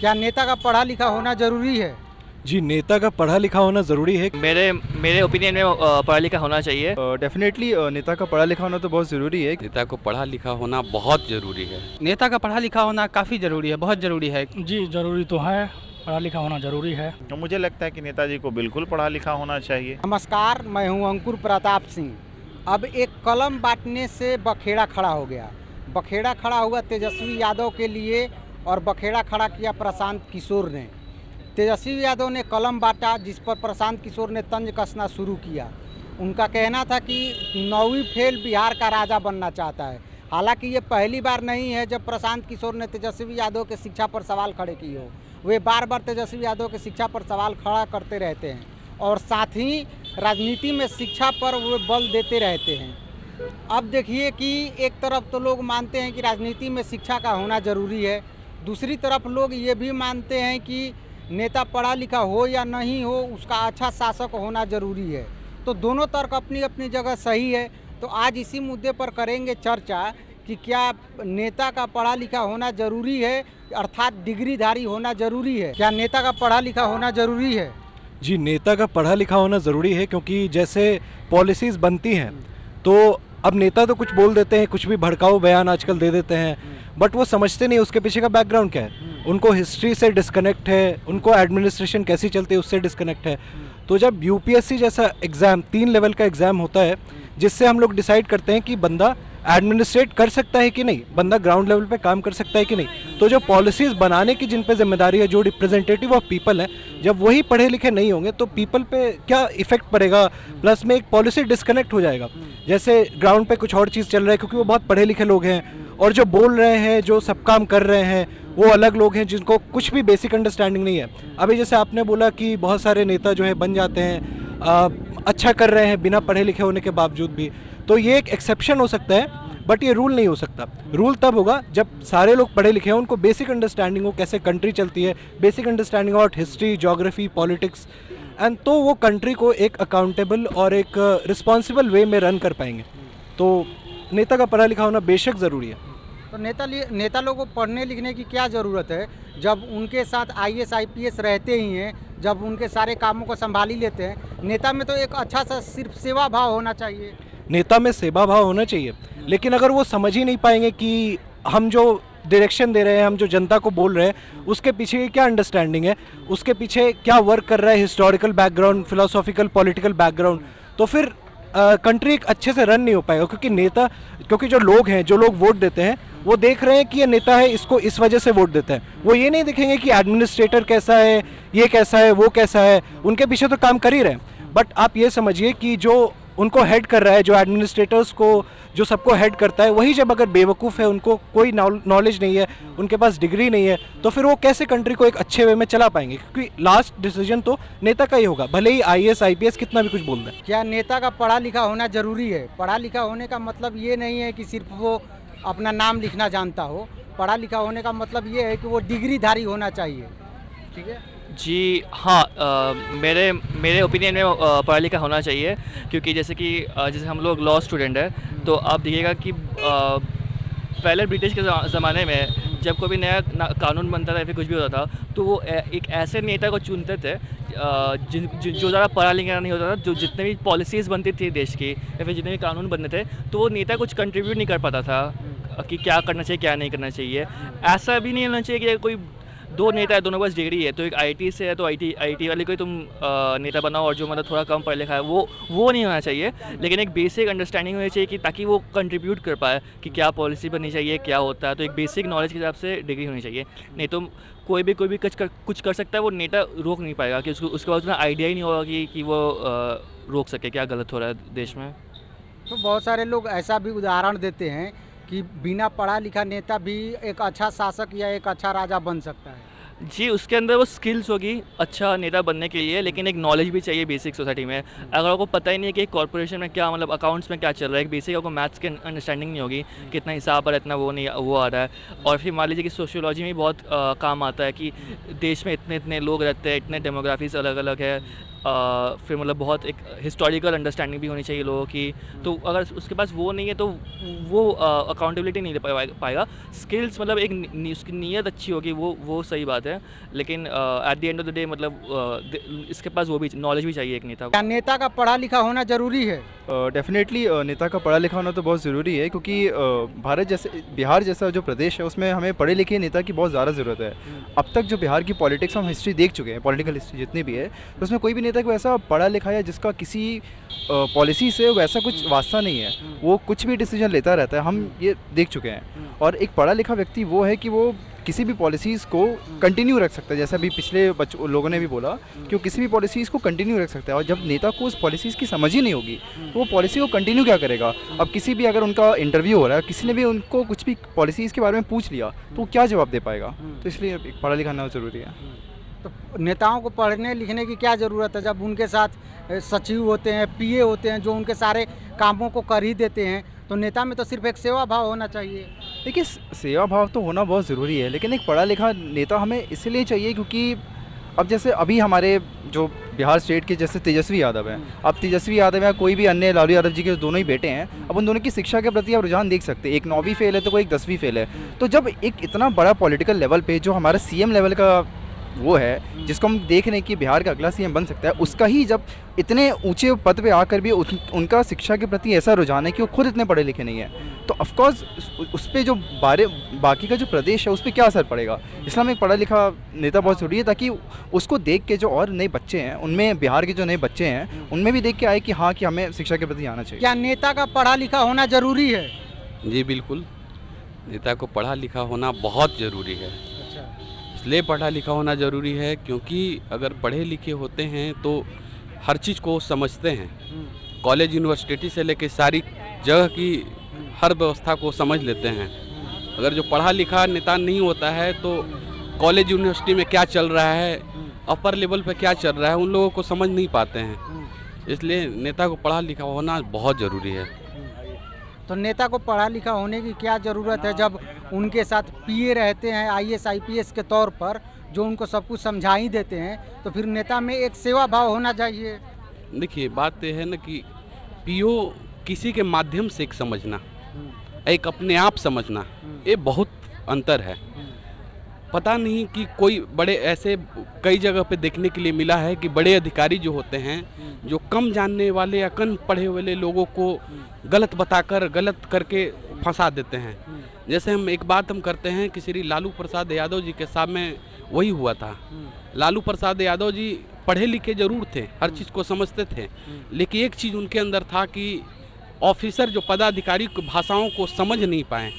क्या नेता का पढ़ा लिखा होना जरूरी है? जी, नेता का पढ़ा लिखा होना ज़रूरी है। मेरे ओपिनियन में पढ़ा लिखा होना चाहिए। डेफिनेटली नेता का पढ़ा लिखा होना तो बहुत ज़रूरी है। नेता को पढ़ा लिखा होना बहुत ज़रूरी है। नेता का पढ़ा लिखा होना काफ़ी ज़रूरी है, बहुत ज़रूरी है। जी ज़रूरी तो है, पढ़ा लिखा होना ज़रूरी है। मुझे लगता है कि नेताजी को बिल्कुल पढ़ा लिखा होना चाहिए। नमस्कार, मैं हूं अंकुर प्रताप सिंह। अब एक कलम बांटने से बखेड़ा खड़ा हो गया। बखेड़ा खड़ा हुआ तेजस्वी यादव के लिए और बखेड़ा खड़ा किया प्रशांत किशोर ने। तेजस्वी यादव ने कलम बांटा, जिस पर प्रशांत किशोर ने तंज कसना शुरू किया। उनका कहना था कि 9वीं फेल बिहार का राजा बनना चाहता है। हालांकि ये पहली बार नहीं है जब प्रशांत किशोर ने तेजस्वी यादव के शिक्षा पर सवाल खड़े किए हो। वे बार बार तेजस्वी यादव के शिक्षा पर सवाल खड़ा करते रहते हैं और साथ ही राजनीति में शिक्षा पर वे बल देते रहते हैं। अब देखिए कि एक तरफ तो लोग मानते हैं कि राजनीति में शिक्षा का होना ज़रूरी है, दूसरी तरफ लोग ये भी मानते हैं कि नेता पढ़ा लिखा हो या नहीं हो, उसका अच्छा शासक होना ज़रूरी है। तो दोनों तर्क अपनी अपनी जगह सही है। तो आज इसी मुद्दे पर करेंगे चर्चा कि क्या नेता का पढ़ा लिखा होना ज़रूरी है, अर्थात डिग्रीधारी होना ज़रूरी है। क्या नेता का पढ़ा लिखा होना ज़रूरी है? जी, नेता का पढ़ा लिखा होना ज़रूरी है, क्योंकि जैसे पॉलिसीज़ बनती हैं तो अब नेता तो कुछ बोल देते हैं, कुछ भी भड़काऊ बयान आजकल दे देते हैं, बट वो समझते नहीं उसके पीछे का बैकग्राउंड क्या है। उनको हिस्ट्री से डिस्कनेक्ट है, उनको एडमिनिस्ट्रेशन कैसी चलती है उससे डिस्कनेक्ट है। तो जब यूपीएससी जैसा एग्ज़ाम 3 लेवल का एग्ज़ाम होता है, जिससे हम लोग डिसाइड करते हैं कि बंदा एडमिनिस्ट्रेट कर सकता है कि नहीं, बंदा ग्राउंड लेवल पे काम कर सकता है कि नहीं, तो जो पॉलिसीज़ बनाने की जिन पे जिम्मेदारी है, जो रिप्रेजेंटेटिव ऑफ पीपल हैं, जब वही पढ़े लिखे नहीं होंगे तो पीपल पे क्या इफेक्ट पड़ेगा, प्लस में एक पॉलिसी डिस्कनेक्ट हो जाएगा। जैसे ग्राउंड पे कुछ और चीज़ चल रहा है क्योंकि वो बहुत पढ़े लिखे लोग हैं, और जो बोल रहे हैं, जो सब काम कर रहे हैं, वो अलग लोग हैं जिनको कुछ भी बेसिक अंडरस्टैंडिंग नहीं है। अभी जैसे आपने बोला कि बहुत सारे नेता जो है बन जाते हैं, अच्छा कर रहे हैं बिना पढ़े लिखे होने के बावजूद भी, तो ये एक एक्सेप्शन हो सकता है, बट ये रूल नहीं हो सकता। रूल तब होगा जब सारे लोग पढ़े लिखे हैं, उनको बेसिक अंडरस्टैंडिंग हो कैसे कंट्री चलती है, basic understanding about history, geography, politics, and तो वो कंट्री को एक अकाउंटेबल और एक रिस्पॉन्सिबल वे में रन कर पाएंगे। तो नेता का पढ़ा लिखा होना बेशक ज़रूरी है। तो नेता लोगों को पढ़ने लिखने की क्या ज़रूरत है, जब उनके साथ आईएएस आईपीएस रहते ही हैं, जब उनके सारे कामों को संभाल ही लेते हैं। नेता में तो एक अच्छा सा सिर्फ सेवा भाव होना चाहिए। नेता में सेवा भाव होना चाहिए, लेकिन अगर वो समझ ही नहीं पाएंगे कि हम जो डायरेक्शन दे रहे हैं, हम जो जनता को बोल रहे हैं, उसके पीछे क्या अंडरस्टैंडिंग है, उसके पीछे क्या वर्क कर रहा है, historical background, philosophical, political background, तो फिर कंट्री एक अच्छे से रन नहीं हो पाएगा। क्योंकि जो लोग हैं, जो लोग वोट देते हैं, वो देख रहे हैं कि ये नेता है, इसको इस वजह से वोट देते हैं। वो ये नहीं देखेंगे कि एडमिनिस्ट्रेटर कैसा है, ये कैसा है, वो कैसा है। उनके पीछे तो काम कर ही रहे हैं, बट आप ये समझिए कि जो उनको हेड कर रहा है, जो एडमिनिस्ट्रेटर्स को, जो सबको हेड करता है, वही जब अगर बेवकूफ़ है, उनको कोई नॉलेज नहीं है, उनके पास डिग्री नहीं है, तो फिर वो कैसे कंट्री को एक अच्छे वे में चला पाएंगे? क्योंकि लास्ट डिसीजन तो नेता का ही होगा, भले ही आईएएस आईपीएस कितना भी कुछ बोल दें। क्या नेता का पढ़ा लिखा होना ज़रूरी है? पढ़ा लिखा होने का मतलब ये नहीं है कि सिर्फ वो अपना नाम लिखना जानता हो। पढ़ा लिखा होने का मतलब ये है कि वो डिग्रीधारी होना चाहिए। ठीक है जी हाँ, मेरे ओपिनियन में पढ़ा लिखा होना चाहिए, क्योंकि जैसे हम लोग लॉ स्टूडेंट हैं, तो आप देखिएगा कि पहले ब्रिटिश के ज़माने में जब कोई भी नया कानून बनता था या फिर कुछ भी होता था, तो वो एक ऐसे नेता को चुनते थे जो ज़्यादा पढ़ा लिखा नहीं होता था। जो जितने भी पॉलिसीज़ बनती थी देश की या फिर जितने भी कानून बनते थे, तो वो नेता कुछ कंट्रीब्यूट नहीं कर पाता था कि क्या करना चाहिए, क्या नहीं करना चाहिए। ऐसा भी नहीं होना चाहिए कि कोई दो नेता है, दोनों के पास डिग्री है, तो एक आईटी से है तो आईटी वाले को ही तुम नेता बनाओ, और जो मतलब थोड़ा कम पढ़ा लिखा है वो नहीं होना चाहिए। लेकिन एक बेसिक अंडरस्टैंडिंग होनी चाहिए कि ताकि वो कंट्रीब्यूट कर पाए कि क्या पॉलिसी बननी चाहिए, क्या होता है। तो एक बेसिक नॉलेज के हिसाब से डिग्री होनी चाहिए, नहीं तो कोई भी कुछ कर सकता है, वो नेता रोक नहीं पाएगा कि उसके पास उतना आइडिया ही नहीं होगा कि वो रोक सके क्या गलत हो रहा है देश में। तो बहुत सारे लोग ऐसा भी उदाहरण देते हैं कि बिना पढ़ा लिखा नेता भी एक अच्छा शासक या एक अच्छा राजा बन सकता है। जी, उसके अंदर वो स्किल्स होगी अच्छा नेता बनने के लिए, लेकिन एक नॉलेज भी चाहिए बेसिक सोसाइटी में। अगर आपको पता ही नहीं है कि कॉर्पोरेशन में क्या, मतलब अकाउंट्स में क्या चल रहा है, एक बेसिक आपको मैथ्स की अंडरस्टैंडिंग नहीं होगी, कितना हिसाब आ रहा है, इतना वो आ रहा है। और फिर मान लीजिए कि सोशियोलॉजी में बहुत काम आता है कि देश में इतने लोग रहते हैं, इतने डेमोग्राफीज अलग अलग है, फिर मतलब बहुत एक हिस्टोरिकल अंडरस्टैंडिंग भी होनी चाहिए लोगों की। तो अगर उसके पास वो नहीं है तो वो अकाउंटेबिलिटी नहीं ले पाएगा। स्किल्स मतलब एक उसकी नीयत अच्छी होगी, वो सही बात है, लेकिन at the end of the day मतलब इसके पास वो भी नॉलेज भी चाहिए एक नेता को। क्या नेता का पढ़ा लिखा होना जरूरी है? डेफिनेटली नेता का पढ़ा लिखा होना तो बहुत ज़रूरी है, क्योंकि बिहार जैसा जो प्रदेश है उसमें हमें पढ़े लिखे नेता की बहुत ज़्यादा ज़रूरत है। अब तक जो बिहार की पॉलिटिक्स हम हिस्ट्री देख चुके हैं, पॉलिटिकल हिस्ट्री जितनी भी है, तो उसमें कोई भी नेता को ऐसा पढ़ा लिखा है जिसका किसी पॉलिसी से वैसा कुछ वास्ता नहीं है। वो कुछ भी डिसीजन लेता रहता है, हम ये देख चुके हैं। और एक पढ़ा लिखा व्यक्ति वो है कि वो किसी भी पॉलिसीज़ को कंटिन्यू रख सकता है। जैसे अभी पिछले लोगों ने भी बोला कि वो किसी भी पॉलिसीज़ को कंटिन्यू रख सकता है, और जब नेता को उस पॉलिसीज़ की समझ ही नहीं होगी तो वो पॉलिसी को कंटिन्यू क्या करेगा। अब किसी भी अगर उनका इंटरव्यू हो रहा है, किसी ने भी उनको कुछ भी पॉलिसीज़ के बारे में पूछ लिया तो वो क्या जवाब दे पाएगा। तो इसलिए एक पढ़ा लिखा होना ज़रूरी है। तो नेताओं को पढ़ने लिखने की क्या ज़रूरत है जब उनके साथ सचिव होते हैं, पीए होते हैं जो उनके सारे कामों को कर ही देते हैं। तो नेता में तो सिर्फ एक सेवा भाव होना चाहिए। देखिए, सेवा भाव तो होना बहुत ज़रूरी है, लेकिन एक पढ़ा लिखा नेता हमें इसलिए चाहिए क्योंकि अब जैसे अभी हमारे जो बिहार स्टेट के जैसे तेजस्वी यादव हैं, अब तेजस्वी यादव या कोई भी अन्य लालू यादव जी के दोनों ही बेटे हैं, अब उन दोनों की शिक्षा के प्रति आप रुझान देख सकते हैं। एक 9वीं फेल है तो कोई एक 10वीं फेल है। तो जब एक इतना बड़ा पॉलिटिकल लेवल पे जो हमारा सीएम लेवल का वो है, जिसको हम देख रहे हैं कि बिहार का अगला सीएम बन सकता है, उसका ही जब इतने ऊंचे पद पे आकर भी उनका शिक्षा के प्रति ऐसा रुझान है कि वो खुद इतने पढ़े लिखे नहीं है, तो ऑफकोर्स उस पर जो बाकी का जो प्रदेश है उस पर क्या असर पड़ेगा। इसलिए हमें एक पढ़ा लिखा नेता बहुत ज़रूरी है, ताकि उसको देख के जो और नए बच्चे हैं, उनमें बिहार के जो नए बच्चे हैं उनमें भी देख के आए कि हाँ, कि हमें शिक्षा के प्रति आना चाहिए। क्या नेता का पढ़ा लिखा होना जरूरी है? जी बिल्कुल, नेता को पढ़ा लिखा होना बहुत ज़रूरी है। इसलिए पढ़ा लिखा होना ज़रूरी है क्योंकि अगर पढ़े लिखे होते हैं तो हर चीज़ को समझते हैं। कॉलेज यूनिवर्सिटी से लेकर सारी जगह की हर व्यवस्था को समझ लेते हैं। अगर जो पढ़ा लिखा नेता नहीं होता है तो कॉलेज यूनिवर्सिटी में क्या चल रहा है, अपर लेवल पे क्या चल रहा है, उन लोगों को समझ नहीं पाते हैं। इसलिए नेता को पढ़ा लिखा होना बहुत ज़रूरी है। तो नेता को पढ़ा लिखा होने की क्या ज़रूरत है जब उनके साथ पीए रहते हैं आईएएस आईपीएस के तौर पर, जो उनको सब कुछ समझा ही देते हैं, तो फिर नेता में एक सेवा भाव होना चाहिए। देखिए, बात यह है ना कि पीओ किसी के माध्यम से एक समझना, एक अपने आप समझना, ये बहुत अंतर है। पता नहीं कि कोई बड़े ऐसे कई जगह पे देखने के लिए मिला है कि बड़े अधिकारी जो होते हैं, जो कम जानने वाले या कम पढ़े हुए लोगों को गलत बताकर गलत करके फंसा देते हैं। जैसे एक बात हम करते हैं कि श्री लालू प्रसाद यादव जी के सामने वही हुआ था। लालू प्रसाद यादव जी पढ़े लिखे जरूर थे, हर चीज़ को समझते थे, लेकिन एक चीज़ उनके अंदर था कि ऑफिसर जो पदाधिकारी भाषाओं को समझ नहीं पाए,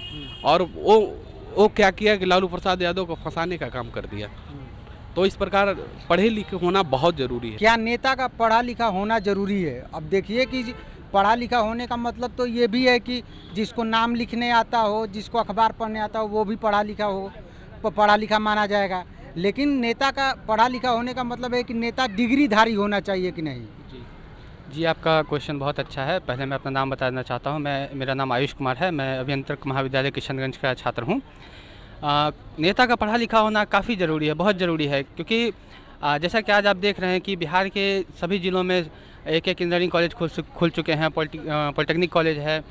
और वो क्या किया कि लालू प्रसाद यादव को फंसाने का काम कर दिया। तो इस प्रकार पढ़े लिखे होना बहुत ज़रूरी है। क्या नेता का पढ़ा लिखा होना ज़रूरी है? अब देखिए कि पढ़ा लिखा होने का मतलब तो ये भी है कि जिसको नाम लिखने आता हो, जिसको अखबार पढ़ने आता हो, वो भी पढ़ा लिखा हो, पढ़ा लिखा माना जाएगा। लेकिन नेता का पढ़ा लिखा होने का मतलब है कि नेता डिग्रीधारी होना चाहिए कि नहीं? जी, आपका क्वेश्चन बहुत अच्छा है। पहले मैं अपना नाम बताना चाहता हूँ। मेरा नाम आयुष कुमार है। मैं अभियंत्रक महाविद्यालय किशनगंज का छात्र हूँ। नेता का पढ़ा लिखा होना काफ़ी ज़रूरी है, बहुत ज़रूरी है, क्योंकि जैसा कि आज आप देख रहे हैं कि बिहार के सभी ज़िलों में एक इंजीनियरिंग कॉलेज खुल चुके हैं, पॉलिटेक्निक कॉलेज है,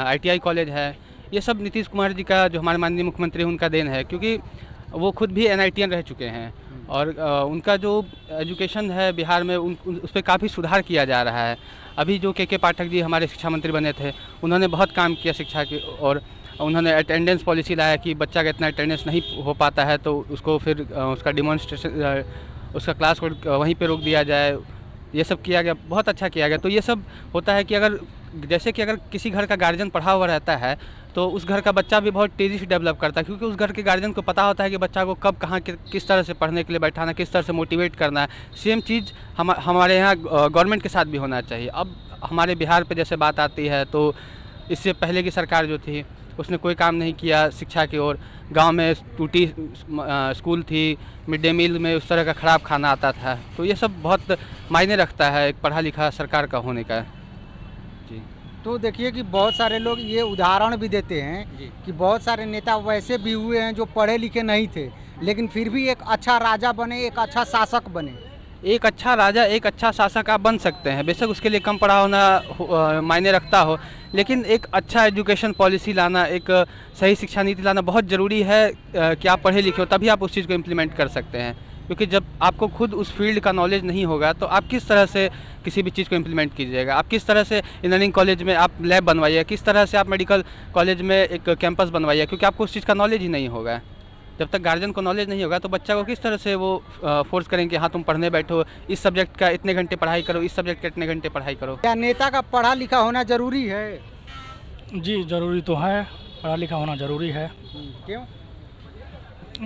ITI कॉलेज है। ये सब नीतीश कुमार जी का, जो हमारे माननीय मुख्यमंत्री, उनका देन है, क्योंकि वो खुद भी NITian रह चुके हैं और उनका जो एजुकेशन है बिहार में उस पर काफ़ी सुधार किया जा रहा है। अभी जो के पाठक जी हमारे शिक्षा मंत्री बने थे, उन्होंने बहुत काम किया शिक्षा की, और उन्होंने अटेंडेंस पॉलिसी लाया कि बच्चा का इतना अटेंडेंस नहीं हो पाता है तो उसको फिर उसका डिमॉन्स्ट्रेशन, उसका क्लास को वहीं पे रोक दिया जाए। ये सब किया गया, बहुत अच्छा किया गया। तो ये सब होता है कि अगर किसी घर का गार्जियन पढ़ा हुआ रहता है तो उस घर का बच्चा भी बहुत तेज़ी से डेवलप करता है, क्योंकि उस घर के गार्जियन को पता होता है कि बच्चा को कब कहाँ किस तरह से पढ़ने के लिए बैठाना, किस तरह से मोटिवेट करना है। सेम चीज़ हमारे यहाँ गवर्नमेंट के साथ भी होना चाहिए। अब हमारे बिहार पे जैसे बात आती है तो इससे पहले की सरकार जो थी उसने कोई काम नहीं किया शिक्षा की ओर। गांव में टूटी स्कूल थी, मिड डे मील में उस तरह का ख़राब खाना आता था। तो ये सब बहुत मायने रखता है एक पढ़ा लिखा सरकार का होने का। जी, तो देखिए कि बहुत सारे लोग ये उदाहरण भी देते हैं कि बहुत सारे नेता वैसे भी हुए हैं जो पढ़े लिखे नहीं थे, लेकिन फिर भी एक अच्छा राजा बने, एक अच्छा शासक बने। एक अच्छा राजा, एक अच्छा शासक आप बन सकते हैं। बेशक उसके लिए कम पढ़ा होना मायने रखता हो, लेकिन एक अच्छा एजुकेशन पॉलिसी लाना, एक सही शिक्षा नीति लाना बहुत ज़रूरी है कि आप पढ़े लिखे हो, तभी आप उस चीज़ को इम्प्लीमेंट कर सकते हैं। क्योंकि जब आपको खुद उस फील्ड का नॉलेज नहीं होगा तो आप किस तरह से किसी भी चीज़ को इम्प्लीमेंट कीजिएगा। आप किस तरह से इंजीनियरिंग कॉलेज में आप लैब बनवाइए, किस तरह से आप मेडिकल कॉलेज में एक कैंपस बनवाइए, क्योंकि आपको उस चीज़ का नॉलेज ही नहीं होगा। जब तक गार्जियन को नॉलेज नहीं होगा तो बच्चा को किस तरह से वो फोर्स करेंगे कि हाँ तुम पढ़ने बैठो, इस सब्जेक्ट का इतने घंटे पढ़ाई करो, इस सब्जेक्ट का इतने घंटे पढ़ाई करो। क्या नेता का पढ़ा लिखा होना जरूरी है? जी ज़रूरी तो है, पढ़ा लिखा होना ज़रूरी है। क्यों?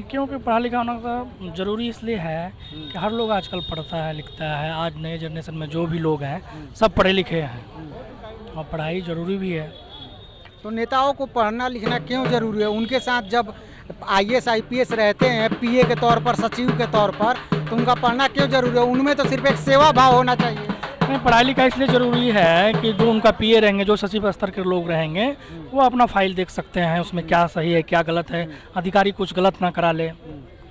क्योंकि पढ़ा लिखा होना तो ज़रूरी इसलिए है कि हर लोग आजकल पढ़ता है लिखता है। आज नए जनरेशन में जो भी लोग हैं सब पढ़े लिखे हैं और पढ़ाई ज़रूरी भी है। तो नेताओं को पढ़ना लिखना क्यों जरूरी है? उनके साथ जब IAS IPS रहते हैं PA के तौर पर, सचिव के तौर पर, तो उनका पढ़ना क्यों जरूरी है? उनमें तो सिर्फ एक सेवा भाव होना चाहिए। नहीं, पढ़ाई लिखाई इसलिए ज़रूरी है कि जो उनका PA रहेंगे, जो सचिव स्तर के लोग रहेंगे, वो अपना फाइल देख सकते हैं, उसमें क्या सही है क्या गलत है, अधिकारी कुछ गलत ना करा ले।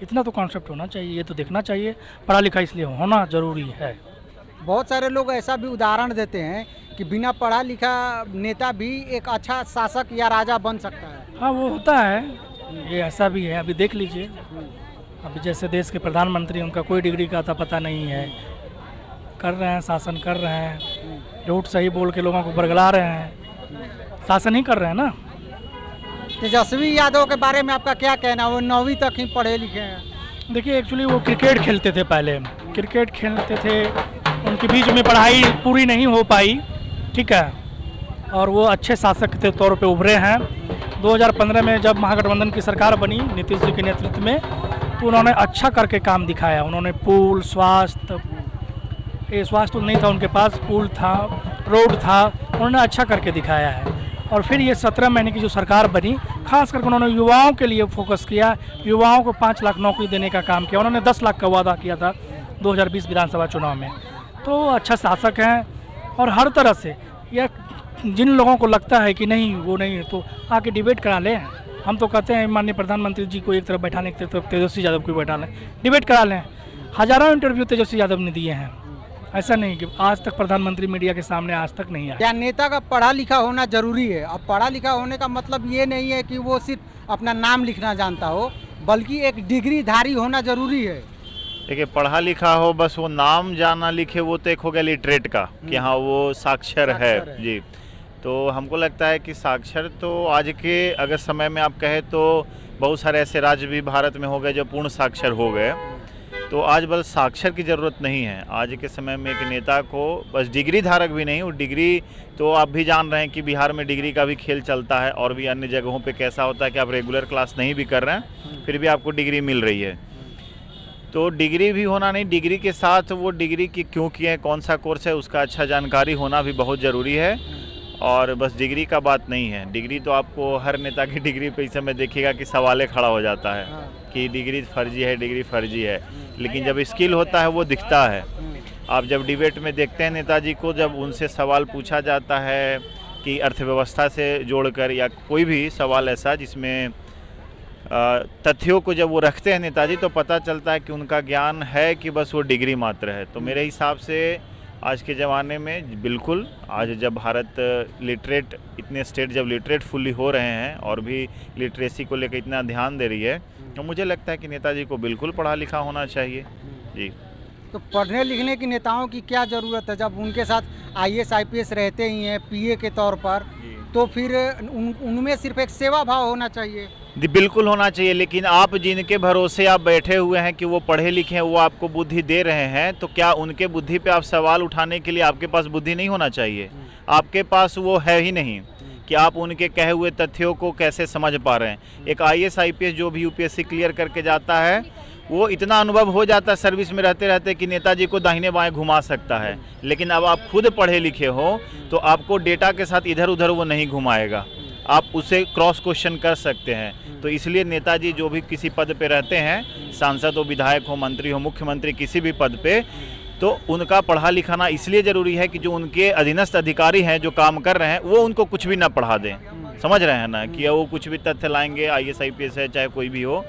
इतना तो कॉन्सेप्ट होना चाहिए, ये तो देखना चाहिए। पढ़ा लिखा इसलिए होना ज़रूरी है। बहुत सारे लोग ऐसा भी उदाहरण देते हैं कि बिना पढ़ा लिखा नेता भी एक अच्छा शासक या राजा बन सकता है। हाँ, वो होता है, ये ऐसा भी है। अभी देख लीजिए, अभी जैसे देश के प्रधानमंत्री, उनका कोई डिग्री का था पता नहीं है, कर रहे हैं, शासन कर रहे हैं, झूठ सही बोल के लोगों को बरगला रहे हैं, शासन ही कर रहे हैं ना। तेजस्वी यादव के बारे में आपका क्या कहना है? वो 9वीं तक ही पढ़े लिखे हैं। देखिए, एक्चुअली वो क्रिकेट खेलते थे, पहले क्रिकेट खेलते थे, उनके बीच में पढ़ाई पूरी नहीं हो पाई, ठीक है, और वो अच्छे शासक के तौर पे उभरे हैं। 2015 में जब महागठबंधन की सरकार बनी नीतीश जी के नेतृत्व में, तो उन्होंने अच्छा करके काम दिखाया। उन्होंने पुल, स्वास्थ्य तो नहीं था उनके पास, पुल था, रोड था, उन्होंने अच्छा करके दिखाया है। और फिर ये 17 महीने की जो सरकार बनी, खास करके उन्होंने युवाओं के लिए फोकस किया, युवाओं को 5 लाख नौकरी देने का काम किया। उन्होंने 10 लाख का वादा किया था 2020 विधानसभा चुनाव में। तो अच्छा शासक हैं, और हर तरह से यह जिन लोगों को लगता है कि नहीं वो नहीं, तो आके डिबेट करा लें। हम तो कहते हैं माननीय प्रधानमंत्री जी को एक तरफ बैठाने, एक तरफ तेजस्वी यादव को बैठा लें, डिबेट करा लें। हज़ारों इंटरव्यू तेजस्वी यादव ने दिए हैं, ऐसा नहीं कि आज तक प्रधानमंत्री मीडिया के सामने आज तक नहीं आया। क्या नेता का पढ़ा लिखा होना जरूरी है? अब पढ़ा लिखा होने का मतलब ये नहीं है कि वो सिर्फ अपना नाम लिखना जानता हो, बल्कि एक डिग्रीधारी होना जरूरी है। देखिए, पढ़ा लिखा हो बस वो नाम जाना लिखे, वो तो एक हो गया लिटरेट का कि हाँ वो साक्षर है जी। तो हमको लगता है कि साक्षर तो आज के अगर समय में आप कहें तो बहुत सारे ऐसे राज्य भी भारत में हो गए जो पूर्ण साक्षर हो गए। तो आज बस साक्षर की ज़रूरत नहीं है। आज के समय में एक नेता को बस डिग्री धारक भी नहीं, वो डिग्री तो आप भी जान रहे हैं कि बिहार में डिग्री का भी खेल चलता है, और भी अन्य जगहों पे कैसा होता है कि आप रेगुलर क्लास नहीं भी कर रहे हैं फिर भी आपको डिग्री मिल रही है। तो डिग्री भी होना नहीं, डिग्री के साथ वो डिग्री की क्यों किए, कौन सा कोर्स है, उसका अच्छा जानकारी होना भी बहुत ज़रूरी है। और बस डिग्री का बात नहीं है, डिग्री तो आपको हर नेता की डिग्री पे इस समय देखिएगा कि सवाल खड़ा हो जाता है कि डिग्री फर्जी है, डिग्री फर्जी है। लेकिन जब स्किल होता है वो दिखता है। आप जब डिबेट में देखते हैं नेताजी को, जब उनसे सवाल पूछा जाता है कि अर्थव्यवस्था से जोड़कर या कोई भी सवाल ऐसा जिसमें तथ्यों को जब वो रखते हैं नेताजी, तो पता चलता है कि उनका ज्ञान है कि बस वो डिग्री मात्र है। तो मेरे हिसाब से आज के ज़माने में बिल्कुल, आज जब भारत लिटरेट, इतने स्टेट जब लिटरेट फुल्ली हो रहे हैं और भी लिटरेसी को लेकर इतना ध्यान दे रही है, तो मुझे लगता है कि नेताजी को बिल्कुल पढ़ा लिखा होना चाहिए जी। तो पढ़ने लिखने की नेताओं की क्या ज़रूरत है जब उनके साथ IAS IPS रहते ही हैं PA के तौर पर? तो फिर उनमें सिर्फ एक सेवा भाव होना चाहिए। बिल्कुल होना चाहिए, लेकिन आप जिनके भरोसे आप बैठे हुए हैं कि वो पढ़े लिखे हैं, वो आपको बुद्धि दे रहे हैं, तो क्या उनके बुद्धि पे आप सवाल उठाने के लिए आपके पास बुद्धि नहीं होना चाहिए? आपके पास वो है ही नहीं कि आप उनके कहे हुए तथ्यों को कैसे समझ पा रहे हैं। एक IAS IPS जो भी UPSC क्लियर करके जाता है, वो इतना अनुभव हो जाता है सर्विस में रहते रहते कि नेताजी को दाहिने बाएं घुमा सकता है। लेकिन अब आप खुद पढ़े लिखे हो तो आपको डेटा के साथ इधर उधर वो नहीं घुमाएगा, आप उसे क्रॉस क्वेश्चन कर सकते हैं। तो इसलिए नेताजी जो भी किसी पद पे रहते हैं, सांसद हो, विधायक हो, मंत्री हो, मुख्यमंत्री, किसी भी पद पे, तो उनका पढ़ा लिखाना इसलिए ज़रूरी है कि जो उनके अधीनस्थ अधिकारी हैं जो काम कर रहे हैं, वो उनको कुछ भी ना पढ़ा दें। समझ रहे हैं ना कि वो कुछ भी तथ्य लाएंगे, IAS IPS है चाहे कोई भी हो,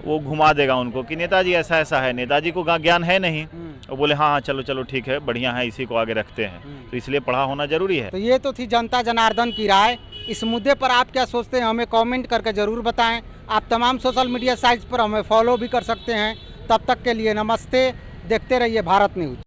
वो घुमा देगा उनको कि नेताजी ऐसा ऐसा है। नेताजी को ज्ञान है नहीं, और बोले हाँ हाँ चलो चलो ठीक है बढ़िया है इसी को आगे रखते हैं, तो इसलिए पढ़ा होना जरूरी है। तो ये तो थी जनता जनार्दन की राय। इस मुद्दे पर आप क्या सोचते हैं हमें कमेंट करके ज़रूर बताएं। आप तमाम सोशल मीडिया साइट्स पर हमें फॉलो भी कर सकते हैं। तब तक के लिए नमस्ते, देखते रहिए भारत न्यूज़।